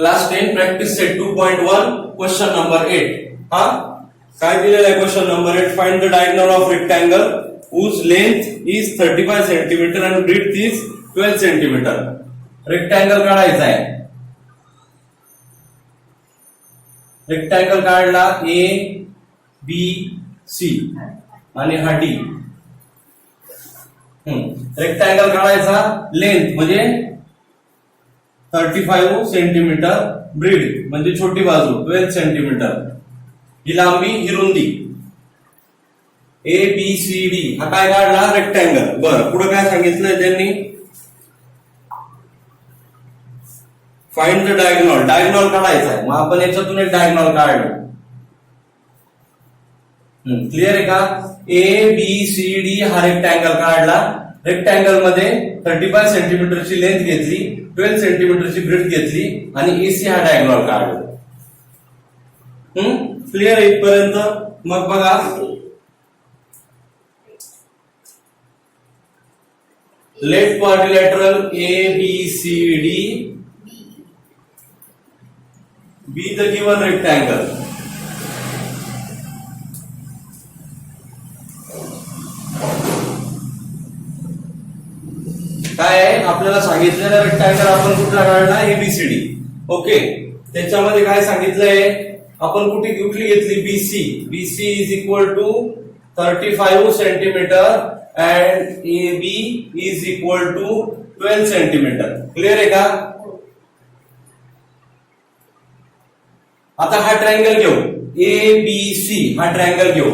Class 10 practice set 2.1 question number 8. हा काय दिलेला आहे question number 8. Find the diagonal of rectangle whose length is 35 cm and breadth is 12 cm. Rectangle काढायचा आहे. Rectangle काढला ए B C आणि हा डी. रेक्टेंगल काढायचा. लेंथ म्हणजे 35 सेंटीमीटर, ब्रीड म्हणजे छोटी बाजू 12 सेंटीमीटर, ही लांबी ही रुंदी. ए बी सी डी हा काय काढला रेक्टेंगल. बरं पुढे काय सांगितलंय त्यांनी. Find the diagonal. डायगोनल काढायचा आहे. मग आपण याच्यातून एक डायगोनल काढलं. क्लिअर आहे का. ए बी सी डी हा रेक्टेंगल काढला. रेक्टेंगल मध्ये 35 सेंटीमीटरची लेंथ घेतली, 12 सेंटीमीटरची ब्रेथ घेतली आणि एसी हा डायगोनल काढला. क्लिअर आहे इथपर्यंत. मग बघा let quadrilateral A B C D be the given rectangle. काय आहे आपल्याला सांगितलेलं रेक्टेंगल आपण कुठला काढला एबीसीडी. ओके त्याच्यामध्ये काय सांगितलंय आपण कुठली घेतली BC. BC is equal to 35 centimetre and A B is equal to 12 centimetre. Clear आहे का. आता हा ट्रायंगल घेऊ. ए बी सी हा ट्रायंगल घेऊ.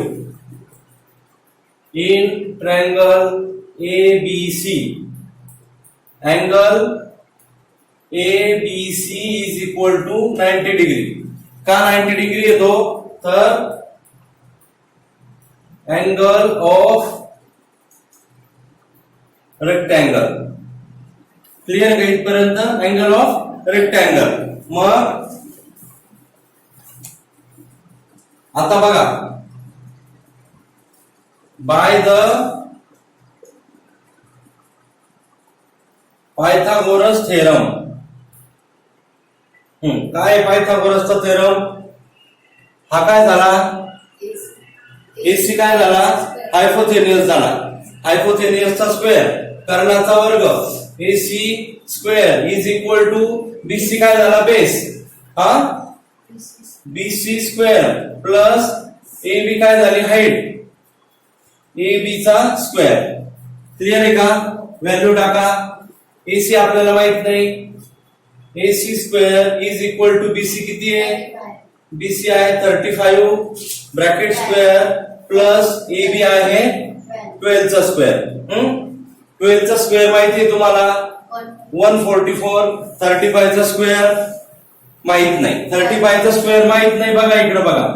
In triangle A B C angle A B C is equal to 90 degree. का 90 degree येतो तर एंगल ऑफ रेक्टेंगल. क्लिअर का इथपर्यंत. Angle of rectangle. मग आता बघा बाय द पायथागोरस थेरम. काय पायथागोरसचा थेरम. हा काय झाला एसी काय झाला हायपोथेनियस झाला. हायपोथेनियसचा स्क्वेअर कर्णाचा वर्ग AC square is equal to BC काय झाला बेस. हा BC square plus A B काय झाली हाईट ए बी चा स्क्वेअर. क्लिअर आहे का. व्हॅल्यू टाका. एसी आपल्याला माहित नाही. AC square is equal to BC किती आहे बीसी आहे 35 bracket square plus A B आहे 12 चा स्क्वेअर. 12 चा स्क्वेअर माहिती आहे तुम्हाला 144. 35 चा स्क्वेअर माहित नाही. 35 चा स्क्वेअर माहित नाही. बघा इकडे बघा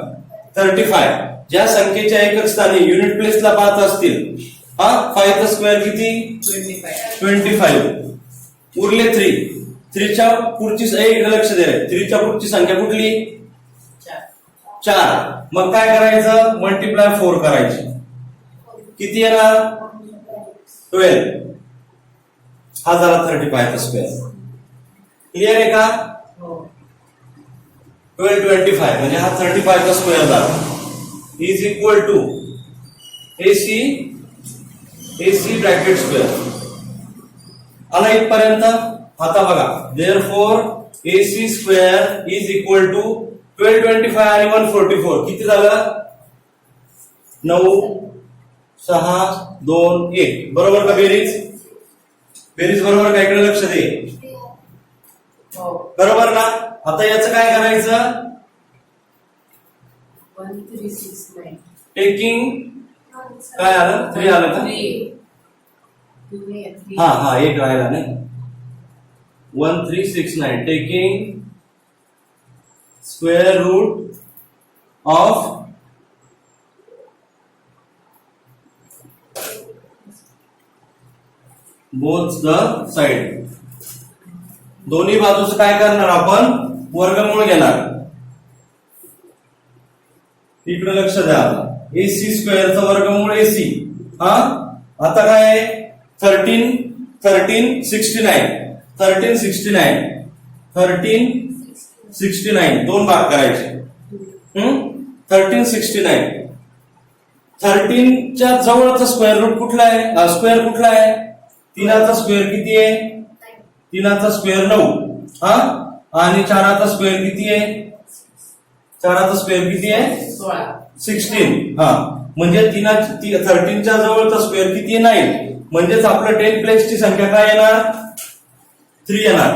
35 ज्या संख्येच्या एकक स्थानी युनिट प्लेसला पाहत असतील. हा 5 चा स्क्वेअर किती 25. उरले 3. 3 च्या पुढची लक्ष दे. 3 च्या पुढची संख्या कुठली 4. मग काय करायचं मल्टिप्लाय 4 करायची. किती येणार 12. हा झाला 35 चा स्क्वेअर. क्लिअर आहे का. 12 25 म्हणजे हा 35 चा स्क्वेअर झाला. Is equal to AC AC bracket square आला इथपर्यंत. आता बघा therefore AC square is equal to 12 25 आणि 144 किती झालं 9 6 2 1. बरोबर का बेरीज. बेरीज बरोबर का. इकडे लक्ष दे. बरोबर ना. आता याचं काय करायचं 1369 टेकिंग काय आलं 3 आलं का. हा हा एक राहिला नाही. 1369 taking square root of both the side. दोन्ही बाजूचं काय करणार आपण वर्गमूळ घेणार. इकडे लक्ष द्या. एसी स्क्वेअरचा वर्गमूळ एसी. हा आता काय 1369 1369 दोन भाग करायचे. 1369. 13 च्या जवळचा स्क्वेअर रूट कुठला आहे? स्क्वेअर कुठला आहे? 3चा स्क्वेअर किती आहे? 3चा स्क्वेअर 9. हा, आणि 4चा स्क्वेअर किती आहे? 4चा स्क्वेअर किती आहे? 16. हा, म्हणजे 13च्या जवळचा स्क्वेअर किती आहे? 9. म्हणजेच आपलं 10 प्लेसची संख्या काय येणार? 3 येणार.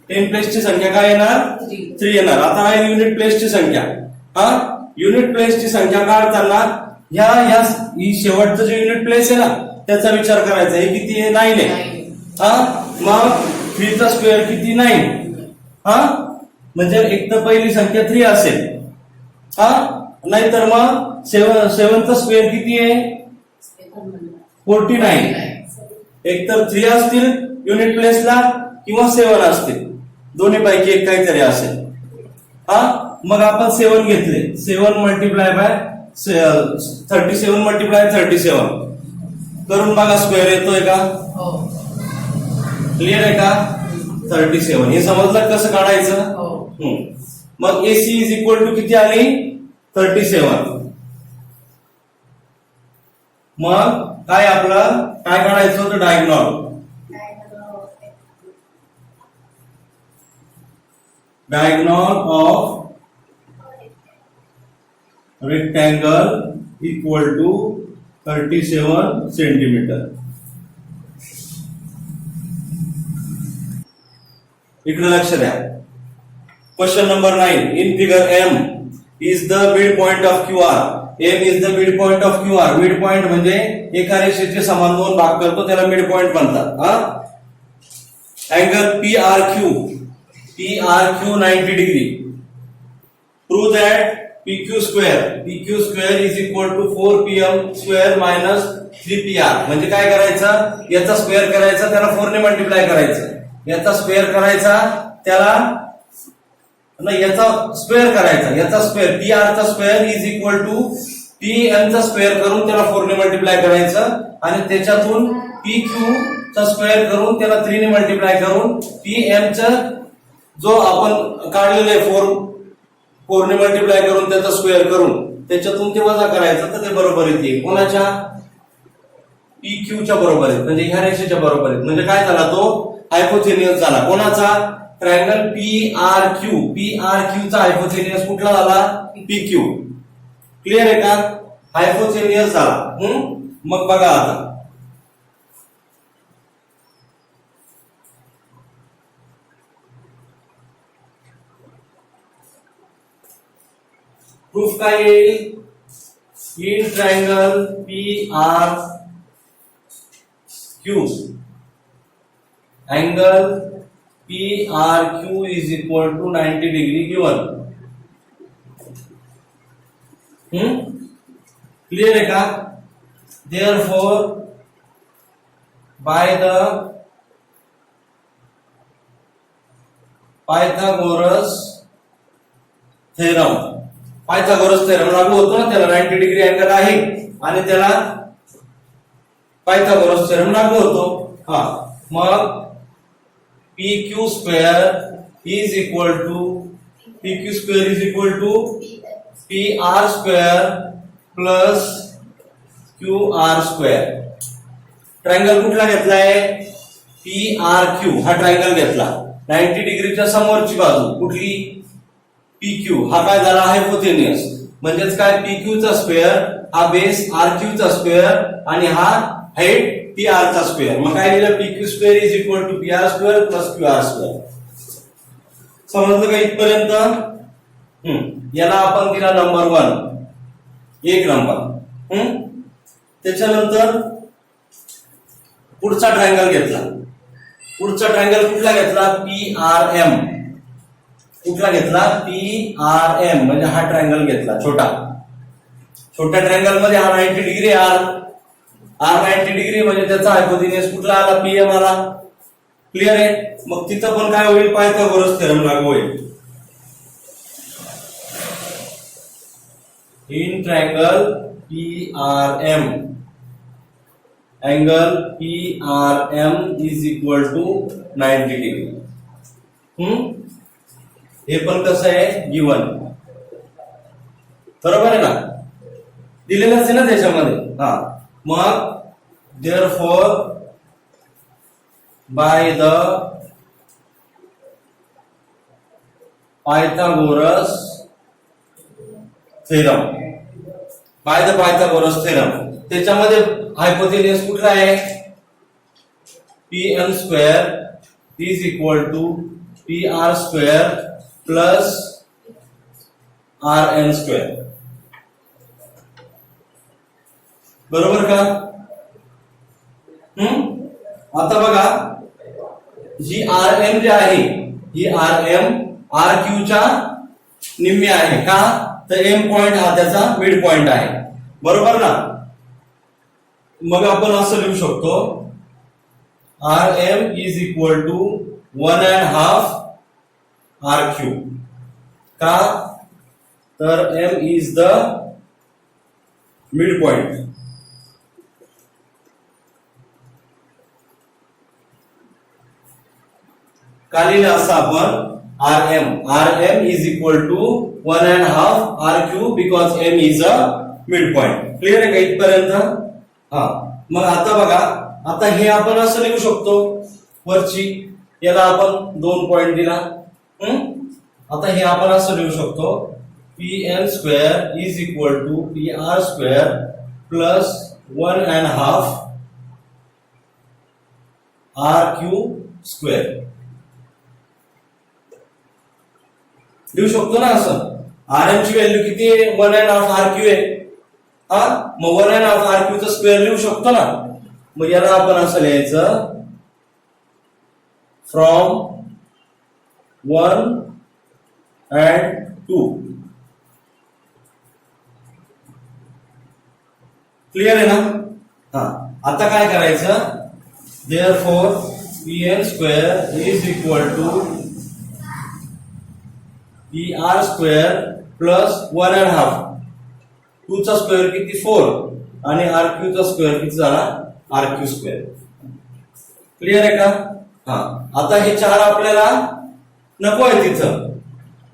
10 प्लेसची संख्या काय येणार? 3 येणार. आता आहे युनिट प्लेसची संख्या. हा, युनिट प्लेसची संख्या काढताना ही शेवटचं जे युनिट प्लेस आहे ना त्याचा विचार करायचा. हे किती आहे? 9 आहे. हा, मग 3चा स्क्वेअर किती? 9. हा, म्हणजे एक तर पहिली संख्या 3 असेल. हा, नाहीतर मग 7चा स्क्वेअर किती आहे? 49. एक तर 3 असतील युनिट प्लेसला किंवा 7 असतील, दोन्ही पैकी एक काहीतरी असेल. हा, मग आपण 7 घेतले. 7 मल्टिप्लाय बाय 37 मल्टिप्लाय 37 करून बघा स्क्वेअर येतोय का? क्लिअर आहे का? 37. हे समजलं कसं काढायचं? मग AC इज इक्वल टू किती आली? 37. मग काय आपलं काय काढायचं होतं? Diagonal. Diagonal of rectangle equal to 37 centimeter. इकडे लक्ष द्या. Question number 9. In figure M is the midpoint of QR. M is the midpoint of QR. Midpoint म्हणजे एका रेषेचे समान दोन भाग करतो त्याला midpoint म्हणतात. हा, angle PRQ 90 degree. Prove that PQ square is equal to 4PM square minus 3PR. म्हणजे काय करायचं? याचा स्क्वेअर करायचा, त्याला 4 ने मल्टिप्लाय करायचं. याचा स्क्वेअर करायचा, त्याला नाही याचा स्क्वेअर करायचा. याचा स्क्वेअर PR चा square is equal to PM चा स्क्वेअर करून त्याला 4 ने मल्टिप्लाय करायचं आणि त्याच्यातून PQ चा स्क्वेअर करून त्याला 3 ने मल्टिप्लाय करून PM चा जो आपण काढलेलं आहे 4 ने मल्टिप्लाय करून त्याचा स्क्वेअर करून त्याच्यातून ते वजा करायचं, तर ते बरोबर येते. कोणाच्या? PQ च्या बरोबर आहे, म्हणजे ह्या रेषेच्या बरोबर आहे. म्हणजे काय झाला? तो हायपोथेनियस झाला. कोणाचा? ट्रायंगल PRQ चा हायपोथेनियस कुठला झाला? PQ. क्लिअर आहे का? हायपोथेनियस झाला. मग बघा आता प्रूफ काय येईल? In triangle PRQ angle PRQ is equal to 90 degree given. Clear आहे का? Therefore by the Pythagoras theorem. Pythagoras theorem लागू होतो ना त्याला. 90 डिग्री अँगल आहे आणि त्याला पायथागोरस थेरम लागू होतो. हा, मग PQ square is equal to PR square plus QR square. Triangle कुठला घेतलाय? PRQ हा ट्रायंगल घेतला. 90 डिग्रीच्या समोरची बाजू कुठली? PQ. हा काय झाला? हायपोथेनियस. म्हणजेच काय? PQ चा स्क्वेअर हा बेस RQ चा स्क्वेअर आणि हा हाईट PR चा स्क्वेअर. मग काय दिलं? PQ square is equal to PR square plus QR square. समजलं का इथपर्यंत? याला आपण दिला नंबर 1, 1 नंबर. त्याच्यानंतर पुढचा ट्रायंगल घेतला. पुढचा ट्रायंगल कुठला घेतला? PRM. कुठला घेतला? PRM म्हणजे हा ट्रायंगल घेतला छोटा. छोट्या ट्रायंगल मध्ये हा 90 डिग्री R 90 डिग्री म्हणजे त्याचा हायपोथेनियस कुठला आला? PM आला. क्लिअर आहे? मग तिथं पण काय होईल? पायथागोरस थेरम लागू होईल. इन triangle PRM angle PRM is equal to 90 degree. हे पण कसं आहे गिवन, बरोबर आहे ना, दिलेलंच आहे ना त्याच्यामध्ये. हा मग therefore by the Pythagoras theorem, by the Pythagoras theorem, त्याच्यामध्ये हायपोथेसिस कुठला आहे, pm square is equal to pr square plus rn square, बरोबर का. आता बघा ही आर एम जी आहे ही आर एम आर क्यू च्या निम्मे आहे का, तर एम पॉइंट हा त्याचा मिड पॉइंट आहे, बरोबर ना. मग आपण असं लिहू शकतो R M is equal to 1.5 R Q, का तर M is the midpoint. का लिहिलं असं आपण R M is equal to 1.5 R Q because M is a midpoint. Clear आहे का इथपर्यंत. हा मग आता बघा, आता हे आपण असं लिहू शकतो वरची, याला आपण 2 पॉइंट दिला. आता हे आपण असं लिहू शकतो P N square is equal to P R square plus 1.5 R Q square लिहू शकतो ना असं. आर एम ची व्हॅल्यू किती आहे, 1.5 आर क्यू आहे. हा मग 1.5 आर क्यू चा स्क्वेअर लिहू शकतो ना. मग याला आपण असं लिहायचं फ्रॉम 1 and 2. क्लिअर आहे ना. हा आता काय करायचं, therefore pn square is equal to pr square plus 1.5. 2 चा स्क्वेअर किती 4 आणि rq चा स्क्वेअर किती झाला rq स्क्वेअर. क्लिअर आहे का. हा आता हे 4 आपल्याला नको आहे, तिथं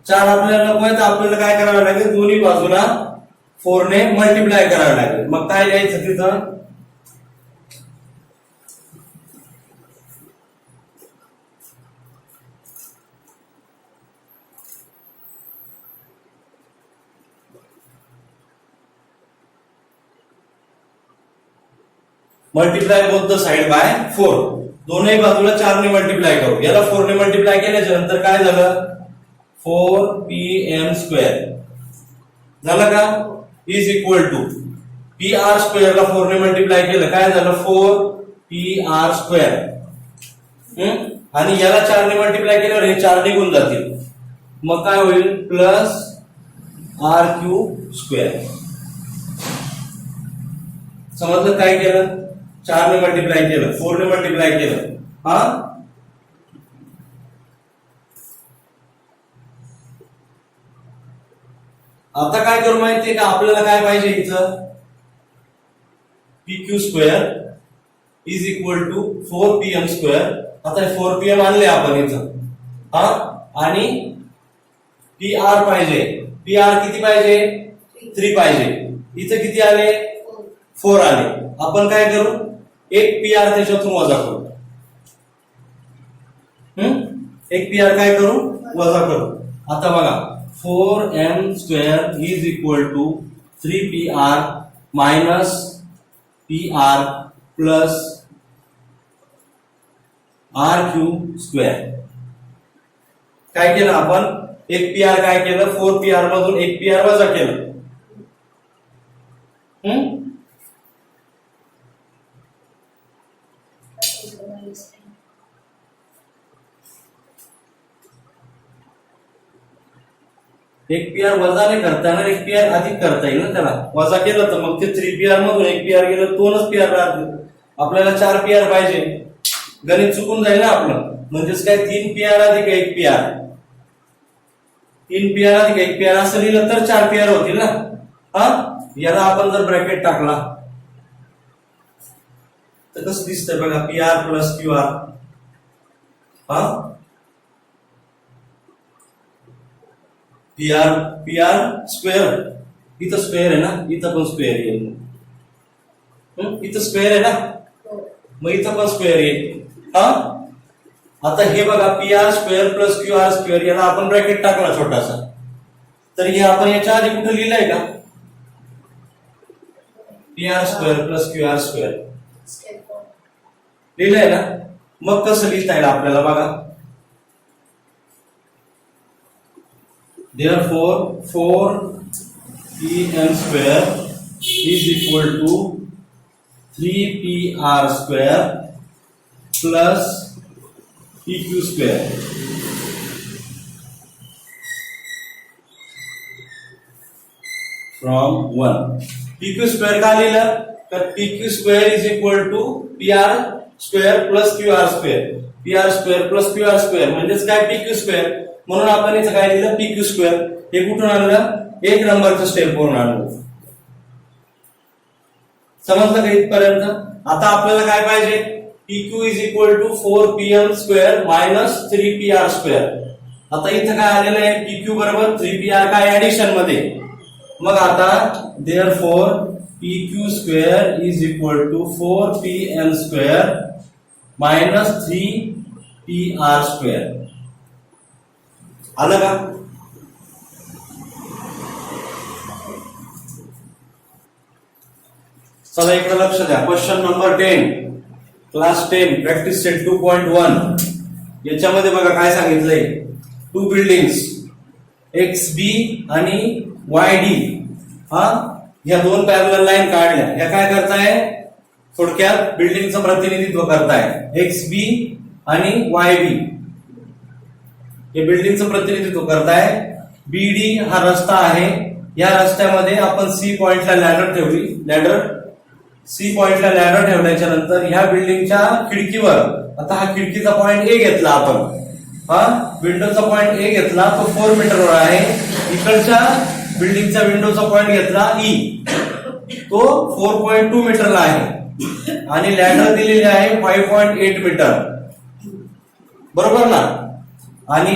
4 आपल्याला नको आहे, तर आपल्याला काय करावं लागेल, दोन्ही बाजूला 4 ने मल्टिप्लाय करावं लागेल. मग काय लिहायचं तिथं, multiply both the side by 4. दोन्ही बाजूला 4 ने मल्टिप्लाय करू. याला 4 ने मल्टिप्लाय केल्याच्या नंतर काय झालं, 4pm स्क्वेअर झालं का, is equal to P R स्क्वेअरला 4 ने मल्टिप्लाय केलं, काय झालं 4pr स्क्वेअर. आणि याला 4 ने मल्टिप्लाय केल्यावर हे 4 निघून जातील. मग काय होईल, प्लस rq स्क्वेअर. समजलं काय केलं, 4 ने मल्टिप्लाय केलं, 4 ने मल्टिप्लाय केलं. हा आता काय करू माहितीये का, आपल्याला काय पाहिजे इथं, P Q square is equal to 4pm square. आता 4pm आणले आपण इथं. हा आणि पी आर पाहिजे, पी आर किती पाहिजे 3 पाहिजे. इथं किती आले 4 आले. आपण काय करू, एक पी आर त्याच्यातून वजा करू. एक पी आर काय करू, वजा करू. आता बघा 4m square is equal to 3pr minus pr plus rq square. काय केलं आपण, एक pr काय केलं, 4pr मधून एक pr वजा केलं. एक पीआर वजा नाही करता येणार, एक पीआर अधिक करता येईल ना. त्याला वजा केलं तर मग ते 3pr मधून एक पीआर गेलं, 2च पीआर राहतील. आपल्याला 4 पीआर पाहिजे, गणित चुकून जाईल ना आपलं. म्हणजेच काय 3pr अधिक 1pr, 3pr अधिक 1pr असं लिहिलं तर 4 पीआर होतील ना. हा याला आपण जर ब्रॅकेट टाकला तर कसं दिसतंय बघा, pr प्लस qr. हा पी आर स्क्वेअर, इथं स्क्वेअर आहे ना, इथं पण स्क्वेअर येईल. इथं स्क्वेअर आहे ना, मग इथं पण स्क्वेअर येईल. हा, आता हे बघा P R square plus Q R square, याला आपण ब्रॅकेट टाकला छोटासा, तर हे आपण याच्या आधी कुठं लिहिलंय का? P R square plus Q R square लिहिलंय ना. मग कसं लिहिता येईल आपल्याला बघा. Therefore 4pm square is equal to 3pr square plus pq square. From 1. pq square का लिहिलं तर pq square is equal to pr square plus qr square. pr square plus qr square म्हणजेच काय pq square. म्हणून आपण इथं काय लिहिलं pq स्क्वेअर. हे कुठून आणलं? एक नंबरचं स्टेप वरून आणलं. समजलं का इथपर्यंत? आता आपल्याला काय पाहिजे? pq is equal to 4pm square minus 3pr square. आता इथं काय आलेलं आहे? pq बरोबर 3pr काय ऍडिशन मध्ये. मग आता therefore pq square is equal to 4pm square minus 3pr square. आलं का? चला इकडे लक्ष द्या. Question number 10 class 10 practice set 2.1. याच्यामध्ये बघा काय सांगितलंय. टू बिल्डिंग्स XB आणि YD, हा, या दोन पॅरलल लाईन काढल्या. या काय करताय? थोडक्यात बिल्डिंगचं प्रतिनिधित्व करताय. XB आणि YB हे बिल्डिंगचं प्रतिनिधित्व करताय. BD हा रस्ता आहे. या रस्त्यामध्ये आपण C पॉइंटला लॅडर ठेवली. C पॉइंटला लॅडर ठेवल्याच्या नंतर ह्या बिल्डिंगच्या खिडकीवर, आता हा खिडकीचा पॉइंट A घेतला आपण, हा विंडोचा पॉइंट A घेतला, तो 4 मीटरवर आहे. इकडच्या बिल्डिंगच्या विंडोचा पॉइंट घेतला E, तो 4.2 मीटरला आहे आणि लॅडर दिलेली आहे 5.8 मीटर. बरोबर ना? आणि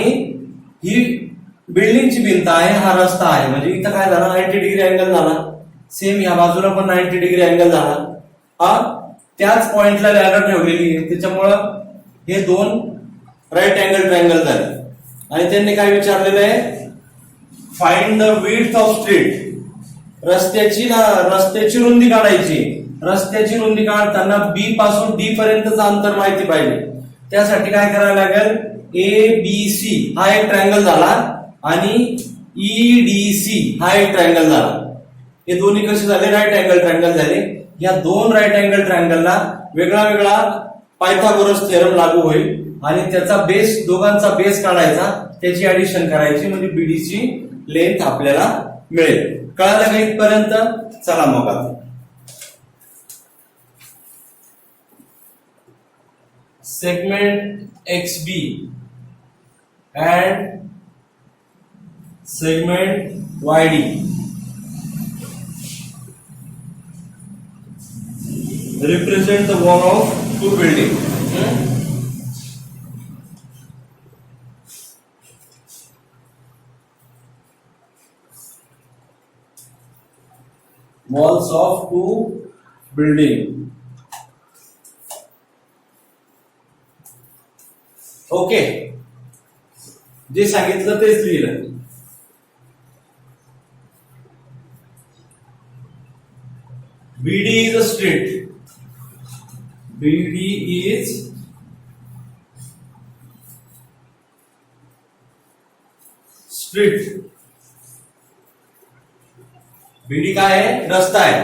ही बिल्डिंगची भिंत आहे, हा रस्ता आहे. म्हणजे इथं काय झालं? 90 डिग्री अँगल झाला. सेम या बाजूला पण 90 डिग्री अँगल झाला. हा, त्याच पॉइंटला लॅडर ठेवलेली आहे, त्याच्यामुळं हे दोन राईट अँगल ट्रायंगल झाले. आणि त्यांनी काय विचारलेलं आहे? Find the width of street. रस्त्याची रुंदी काढायची. रस्त्याची रुंदी काढताना B पासून D पर्यंतचं अंतर माहिती पाहिजे. त्यासाठी काय करायला लागेल? ABC हा एक ट्रायंगल झाला आणि EDC हा एक ट्रायंगल झाला. हे दोन्ही कसे झाले? राईट अँगल ट्रायंगल झाले. या दोन राईट अँगल ट्रायंगलला वेगळा वेगळा पायथागोरस थेरम लागू होईल आणि त्याचा बेस, दोघांचा बेस काढायचा, त्याची ऍडिशन करायची, म्हणजे बीडीची लेंथ आपल्याला मिळेल. कळालं का इथपर्यंत? चला मग आता segment XB and segment YD represent the wall of two buildings. Walls of two buildings. Okay, जे सांगितलं तेच लिहिलं. BD is a street. BD is street. BD काय आहे? रस्ता आहे.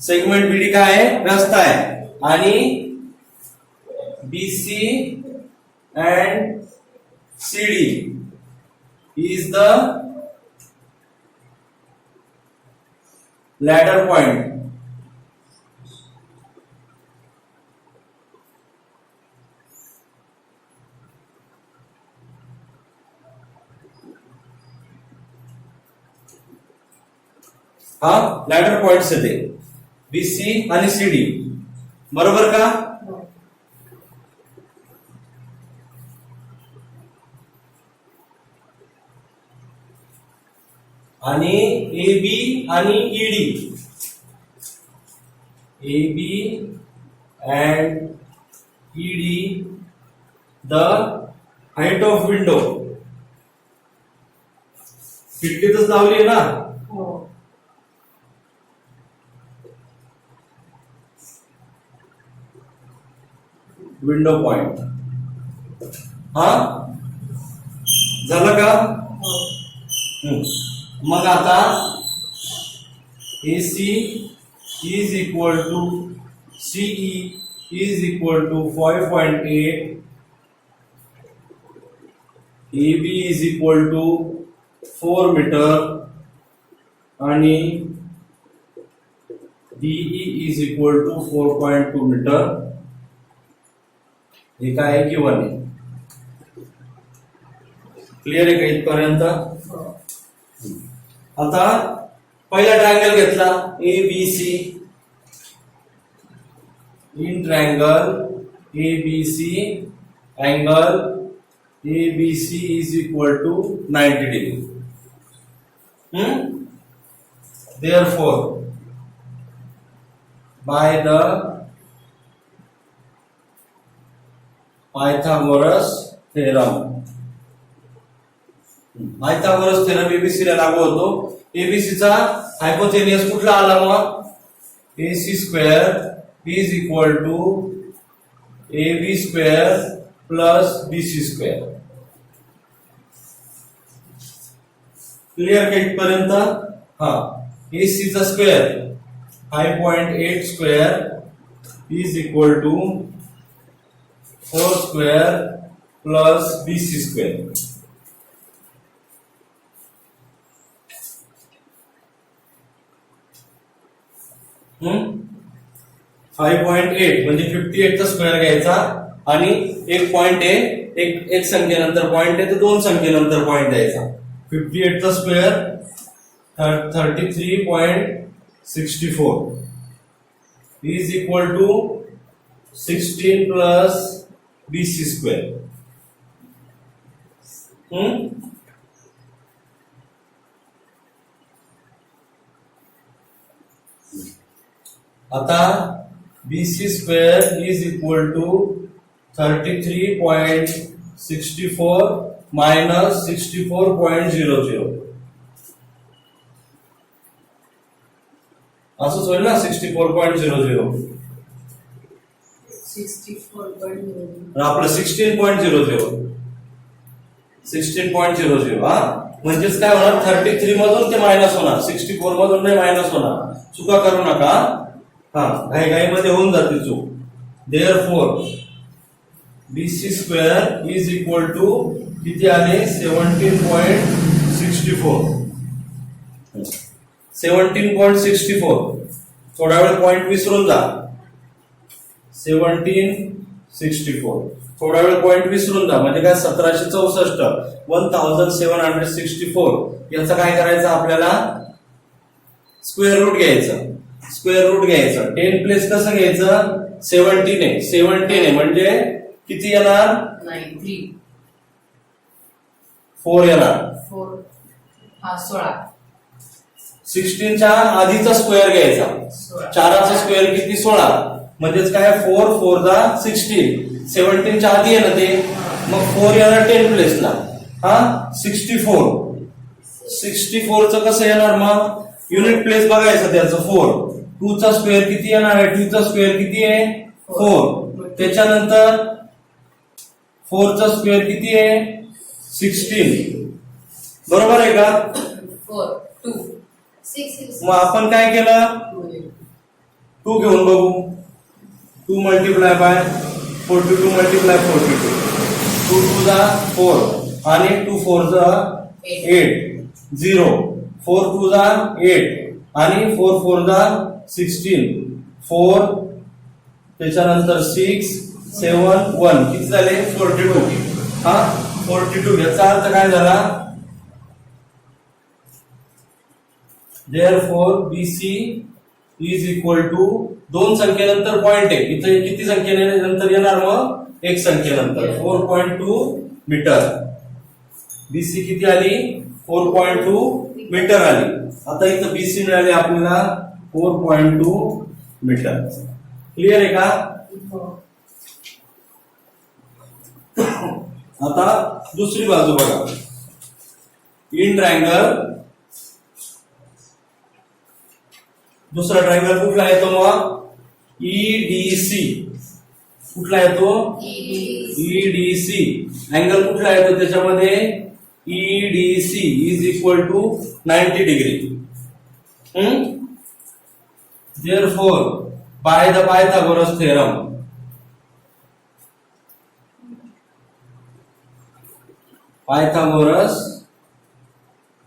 सेगमेंट BD काय आहे? रस्ता आहे. आणि BC and CD is the ladder point. हा लॅडर पॉइंट्स येते BC आणि CD. बरोबर का? आणि AB आणि ED, AB and ED the height of window. खिडकीतच लावली ना. Window point. हा झालं का? मग आता AC is equal to CE is equal to 5.8, AB is equal to 4 metre आणि DE is equal to 4.2 metre. हे काय आहे? गिवन आहे. क्लिअर आहे का इथपर्यंत? आता पहिला ट्रायंगल घेतला ABC, in triangle ABC angle ABC is equal to 90 degree. Therefore, by the Pythagoras theorem, Pythagoras theorem ABC ला लागू होतो. एबीसी चा हायपोथेनियस कुठला आला? मग AC square is equal to AB square plus BC square. Clear का इथपर्यंत? हा. AC चा square 5.8 square is equal to 4 square plus BC square. Hmm 5.8 म्हणजे 58 चा स्क्वेअर घ्यायचा आणि एक पॉइंट आहे, एक संख्येनंतर पॉइंट आहे, तर दोन संख्येनंतर पॉइंट द्यायचा. 58 चा square 33.64 is equal to 16 plus BC square. आता BC square is equal to 33.64 minus 64.00 असंच होईल ना. 64.00 आपलं 16.00 हा. म्हणजेच काय होणार? 33 मधून ते मायनस होणार, 64 मधून नाही मायनस होणार. चुका करू नका. हा घाई मध्ये होऊन जाते चूक. Therefore BC square is equal to किती आले? 17.64. 17.64. थोडा वेळ पॉइंट विसरून जा. 1764 थोडा वेळ पॉइंट विसरून जा. म्हणजे काय? 1764 1764 याचा काय करायचं? आपल्याला स्क्वेअर रूट घ्यायचं. स्क्वेअर रूट घ्यायचं. 10 प्लेस कसं घ्यायचं? 17 आहे. 17 आहे म्हणजे किती येणार? 4 येणार. 16 च्या आधीचा स्क्वेअर घ्यायचा. 4चा स्क्वेअर किती? 16. म्हणजेच काय? 4 4 जा 16. 17 च्या आधी आहे ना ते. मग 4 येणार 10 प्लेसला. हा 64. 64 चं कसं येणार? मग युनिट प्लेस बघायचं त्याचं. 4 2 चा स्क्वेअर किती येणार आहे? 2 चा स्क्वेअर किती आहे? 4. त्याच्यानंतर 4 चा स्क्वेअर किती आहे? 16. बरोबर आहे का? 4 2 मग आपण काय केलं? 2 घेऊन बघू. 2 मल्टिप्लाय बाय 42 मल्टिप्लाय 42. 2 2 जा 4 आणि 2 4 जा 8 0. 4 2 जा 8 आणि 4 4 जा 16. 4 त्याच्यानंतर 6 7 1 किती झाले? 42. हा 42. याचा अर्थ काय झाला? Therefore BC is equal to दोन संख्येनंतर पॉइंट आहे. इथे किती संख्येनंतर येणार? मग एक संख्येनंतर 4.2 मीटर. BC किती आली? 4.2 मीटर आली. आता इथं बीसी मिळाली आपल्याला 4.2 मीटर. क्लिअर आहे का? आता दुसरी बाजू बघा. इन ट्रायंगल दुसरा ट्रायंगल कुठला येतो मग? ईडीसी. कुठला येतो? ईडीसी. अँगल कुठला येतो त्याच्यामध्ये? EDC is equal to 90 degree. Therefore, by the Pythagoras theorem, Pythagoras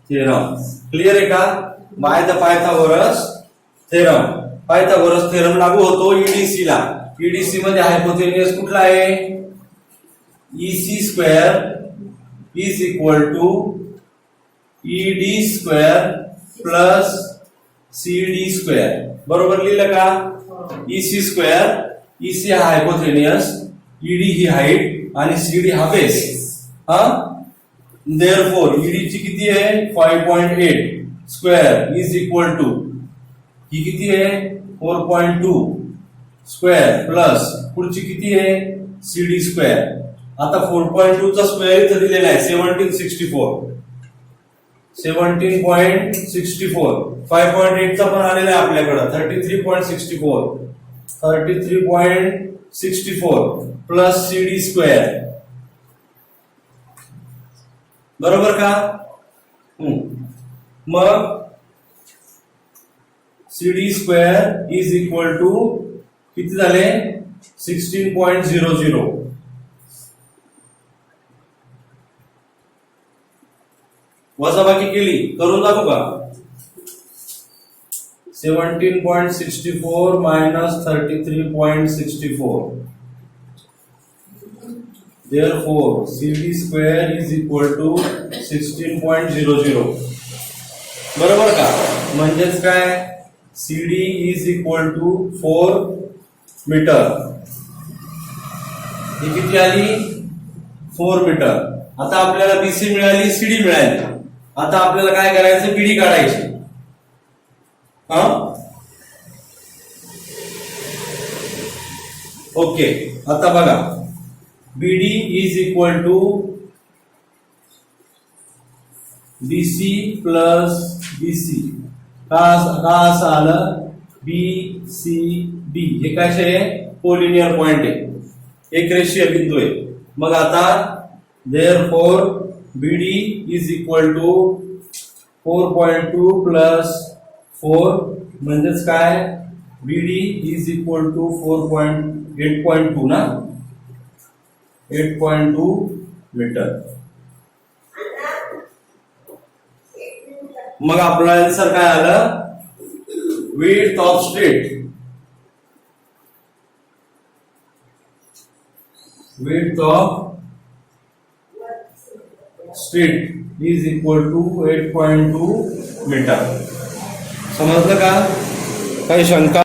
theorem. Clear आहे का? By the Pythagoras theorem. Pythagoras theorem लागू होतो ईडीसी ला. ईडीसी मध्ये हायपोथेनियस कुठला आहे? EC square is equal to ED square plus CD square. बरोबर लिहिलं का? ईसी स्क्वेअर, ईसी हा हायपोथेनियस, ईडी ही हाईट आणि सीडी हा बेस. हा देअरफॉर ईडी ची किती आहे? 5.8 स्क्वेअर इज इक्वल टू ही किती आहे? 4.2 स्क्वेअर प्लस पुढची किती आहे? CD square. आता 4.2 चा स्क्वेअर इथं दिलेला आहे 1764. 17.64. 5.8 चा पण आलेला आहे आपल्याकडं 33.64. 33.64 प्लस सीडी स्क्वेअर. बरोबर का? मग CD square is equal to किती झाले? 16.00. वजाबाकी केली करून दाखवू का? 17.64 minus 33.64. Therefore, CD square is equal to 16.00. बरोबर का? म्हणजेच काय? CD is equal to 4 metre. ही किती आली? 4 मीटर. आता आपल्याला बीसी मिळाली, सीडी मिळाली. आता आपल्याला काय करायचं? बीडी काढायची. ओके. आता बघा BD is equal to BC plus BC. का असं आलं? B C D. हे काय आहे? कोलिनियर पॉइंट आहे, एक रेषीय बिंदू आहे. मग आता therefore BD is equal to 4.2 plus 4 म्हणजेच काय? बीडी इज इक्वल टू 8.2 ना, 8.2 मीटर. मग आपला आन्सर काय आलं? Width of street. Width of street is equal to 8.2 metre. समजलं का? काही शंका?